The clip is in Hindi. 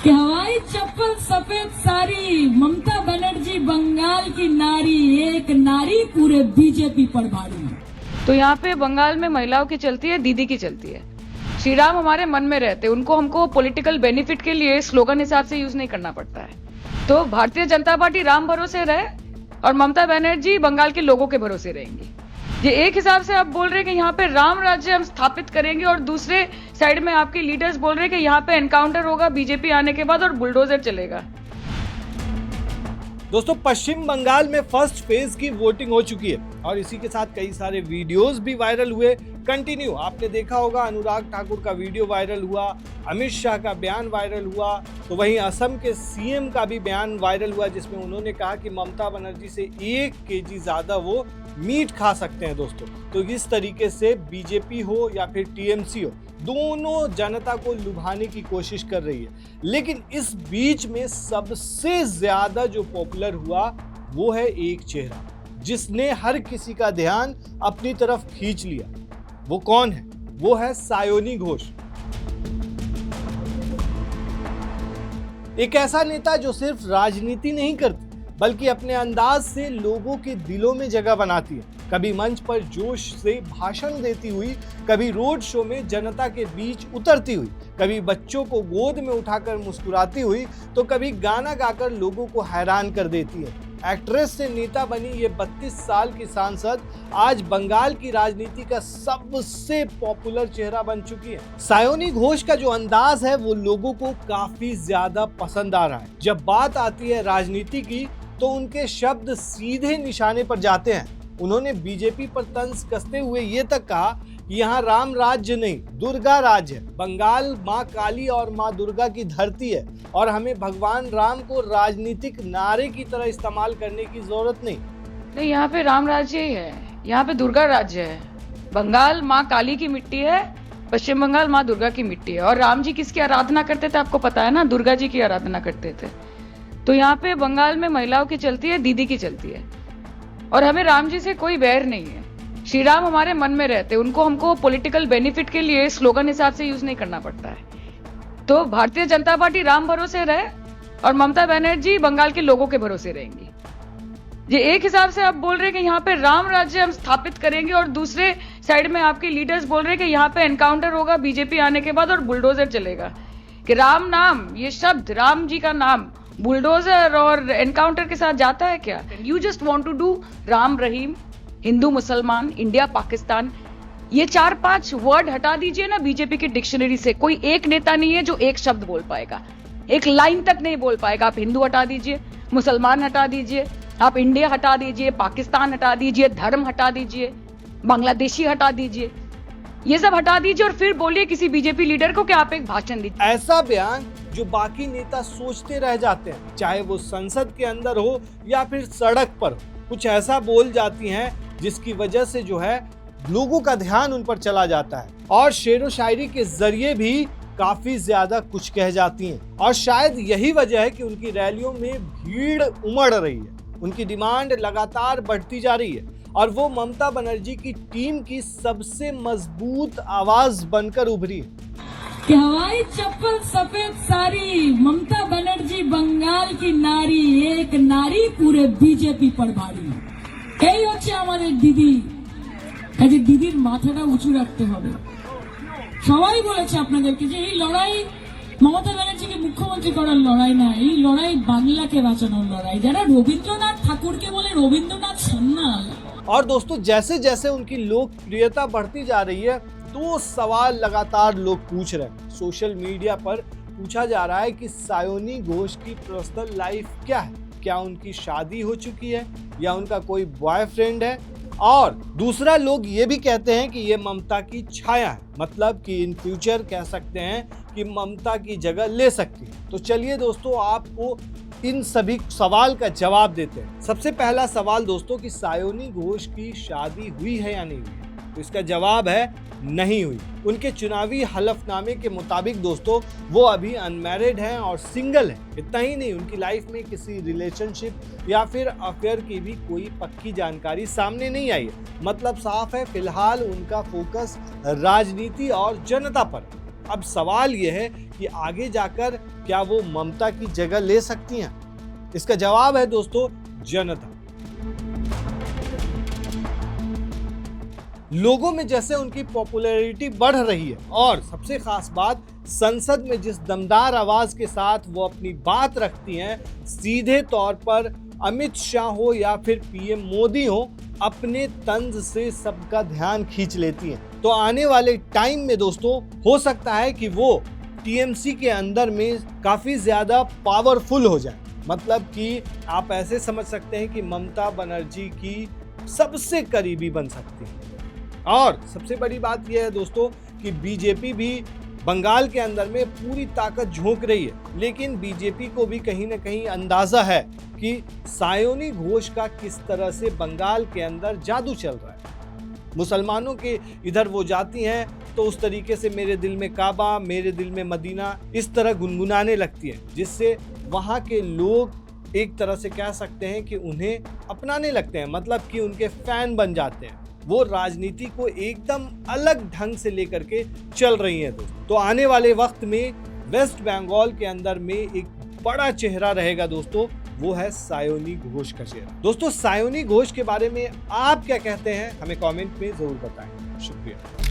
कि हवाई चप्पल सफेद साड़ी, ममता बनर्जी बंगाल की नारी, एक नारी पूरे बीजेपी पर भारी। तो यहाँ पे बंगाल में महिलाओं की चलती है, दीदी की चलती है। श्री राम हमारे मन में रहते, उनको हमको पॉलिटिकल बेनिफिट के लिए स्लोगन हिसाब से यूज नहीं करना पड़ता है। तो भारतीय जनता पार्टी राम भरोसे रहे और ममता बनर्जी बंगाल के लोगों के भरोसे रहेंगी। ये एक हिसाब से आप बोल रहे हैं कि यहाँ पे राम राज्य हम स्थापित करेंगे और दूसरे साइड में आपके लीडर्स बोल रहे हैं कि यहाँ पे एनकाउंटर होगा बीजेपी आने के बाद और बुलडोजर चलेगा। दोस्तों, पश्चिम बंगाल में फर्स्ट फेज की वोटिंग हो चुकी है और इसी के साथ कई सारे वीडियोस भी वायरल हुए। कंटिन्यू आपने देखा होगा, अनुराग ठाकुर का वीडियो वायरल हुआ, अमित शाह का बयान वायरल हुआ, तो वहीं असम के सीएम का भी बयान वायरल हुआ जिसमें उन्होंने कहा कि ममता बनर्जी से 1 केजी ज्यादा वो मीट खा सकते हैं। दोस्तों, तो इस तरीके से बीजेपी हो या फिर टीएमसी हो, दोनों जनता को लुभाने की कोशिश कर रही है। लेकिन इस बीच में सबसे ज्यादा जो पॉपुलर हुआ वो है एक चेहरा जिसने हर किसी का ध्यान अपनी तरफ खींच लिया। वो कौन है? वो है सायोनी घोष, एक ऐसा नेता जो सिर्फ राजनीति नहीं करती बल्कि अपने अंदाज से लोगों के दिलों में जगह बनाती है। कभी मंच पर जोश से भाषण देती हुई, कभी रोड शो में जनता के बीच उतरती हुई, कभी बच्चों को गोद में उठाकर मुस्कुराती हुई, तो कभी गाना गाकर लोगों को हैरान कर देती है। एक्ट्रेस से नेता बनी ये 32 साल की सांसद आज बंगाल की राजनीति का सबसे पॉपुलर चेहरा बन चुकी है। सायोनी घोष का जो अंदाज है वो लोगों को काफी ज्यादा पसंद आ रहा है। जब बात आती है राजनीति की तो उनके शब्द सीधे निशाने पर जाते हैं। उन्होंने बीजेपी पर तंज कसते हुए ये तक कहा कि यहाँ राम राज्य नहीं, दुर्गा राज्य है। बंगाल माँ काली और माँ दुर्गा की धरती है और हमें भगवान राम को राजनीतिक नारे की तरह इस्तेमाल करने की जरूरत नहीं। यहाँ पे राम राज्य ही है, यहाँ पे दुर्गा राज्य है। बंगाल माँ काली की मिट्टी है, पश्चिम बंगाल माँ दुर्गा की मिट्टी है। और राम जी किसकी आराधना करते थे आपको पता है ना? दुर्गा जी की आराधना करते थे। तो यहाँ पे बंगाल में महिलाओं की चलती है, दीदी की चलती है। और हमें राम जी से कोई बैर नहीं है। श्री राम हमारे मन में रहते, उनको हमको पॉलिटिकल बेनिफिट के लिए स्लोगन हिसाब से यूज नहीं करना पड़ता है। तो भारतीय जनता पार्टी राम भरोसे रहे और ममता बनर्जी बंगाल के लोगों के भरोसे रहेंगी। ये एक हिसाब से आप बोल रहे हैं कि यहाँ पे राम राज्य हम स्थापित करेंगे और दूसरे साइड में आपके लीडर्स बोल रहे हैं कि यहाँ पे एनकाउंटर होगा बीजेपी आने के बाद और बुलडोजर चलेगा। कि राम नाम, ये शब्द राम जी का नाम बुलडोजर और एनकाउंटर के साथ जाता है क्या? You just want to do Ram Rahim, Hindu Musalman, India Pakistan, ये 4-5 वर्ड हटा दीजिए ना बीजेपी की डिक्शनरी से। कोई एक नेता नहीं है जो एक शब्द बोल पाएगा, एक लाइन तक नहीं बोल पाएगा। आप हिंदू हटा दीजिए, मुसलमान हटा दीजिए, आप इंडिया हटा दीजिए, पाकिस्तान हटा दीजिए, धर्म हटा दीजिए, बांग्लादेशी हटा दीजिए, ये सब हटा दीजिए और फिर बोलिए किसी बीजेपी लीडर को कि आप एक भाषण दीजिए। ऐसा बयान जो बाकी नेता सोचते रह जाते हैं, चाहे वो संसद के अंदर हो या फिर सड़क पर हो, कुछ ऐसा बोल जाती हैं जिसकी वजह से जो है लोगों का ध्यान उन पर चला जाता है और शेरो शायरी के जरिए भी काफी ज्यादा कुछ कह जाती हैं। और शायद यही वजह है कि उनकी रैलियों में भीड़ उमड़ रही है, उनकी डिमांड लगातार बढ़ती जा रही है और वो ममता बनर्जी की टीम की सबसे मजबूत आवाज बनकर उभरी है। कि हवाई चप्पल सफेद साड़ी, ममता बनर्जी बंगाल की नारी, एक नारी पूरे बीजेपी पर भारी। এই হচ্ছে আমাদের দিদি। কাজে দিদির মাথাটা উঁচু রাখতে হবে। সবাই বলেছে আপনাদেরকে যে এই লড়াই মমতা ব্যানার্জিকে মুখ্যমন্ত্রী করার লড়াই না, এই লড়াই বাংলাকে বাঁচানোর লড়াই। যারা রবীন্দ্রনাথ ঠাকুরকে বলে রবীন্দ্রনাথ সান্যাল। और दोस्तों, जैसे जैसे उनकी लोकप्रियता बढ़ती जा रही है, 2 सवाल लगातार लोग पूछ रहे हैं। सोशल मीडिया पर पूछा जा रहा है कि सायोनी घोष की पर्सनल लाइफ क्या है, क्या उनकी शादी हो चुकी है या उनका कोई बॉयफ्रेंड है। और दूसरा, लोग ये भी कहते हैं कि ये ममता की छाया है, मतलब कि इन फ्यूचर कह सकते हैं कि ममता की जगह ले सकती है। तो चलिए दोस्तों, आपको इन सभी सवाल का जवाब देते हैं। सबसे पहला सवाल दोस्तों कि सायोनी घोष की शादी हुई है या नहीं हुई, तो इसका जवाब है नहीं हुई। उनके चुनावी हलफनामे के मुताबिक दोस्तों वो अभी अनमैरिड हैं और सिंगल हैं। इतना ही नहीं, उनकी लाइफ में किसी रिलेशनशिप या फिर अफेयर की भी कोई पक्की जानकारी सामने नहीं आई है। मतलब साफ है, फिलहाल उनका फोकस राजनीति और जनता पर। अब सवाल यह है कि आगे जाकर क्या वो ममता की जगह ले सकती हैं? इसका जवाब है दोस्तों जनता। लोगों में जैसे उनकी पॉपुलैरिटी बढ़ रही है और सबसे खास बात, संसद में जिस दमदार आवाज के साथ वो अपनी बात रखती हैं, सीधे तौर पर अमित शाह हो या फिर पीएम मोदी हो, अपने तंज से सबका ध्यान खींच लेती हैं। तो आने वाले टाइम में दोस्तों हो सकता है कि वो टीएमसी के अंदर में काफी ज्यादा पावरफुल हो जाए। मतलब कि आप ऐसे समझ सकते हैं कि ममता बनर्जी की सबसे करीबी बन सकती है। और सबसे बड़ी बात यह है दोस्तों कि बीजेपी भी बंगाल के अंदर में पूरी ताकत झोंक रही है, लेकिन बीजेपी को भी कहीं ना कहीं अंदाजा है कि सायोनी घोष का किस तरह से बंगाल के अंदर जादू चल रहा है। मुसलमानों के इधर वो जाती हैं तो उस तरीके से मेरे दिल में काबा, मेरे दिल में मदीना, इस तरह गुनगुनाने लगती है, जिससे वहाँ के लोग एक तरह से कह सकते हैं कि उन्हें अपनाने लगते हैं, मतलब कि उनके फैन बन जाते हैं। वो राजनीति को एकदम अलग ढंग से लेकर के चल रही हैं दोस्तों। तो आने वाले वक्त में वेस्ट बंगाल के अंदर में एक बड़ा चेहरा रहेगा दोस्तों, वो है सायोनी घोष का चेहरा। दोस्तों सायोनी घोष के बारे में आप क्या कहते हैं, हमें कमेंट में जरूर बताएं। शुक्रिया।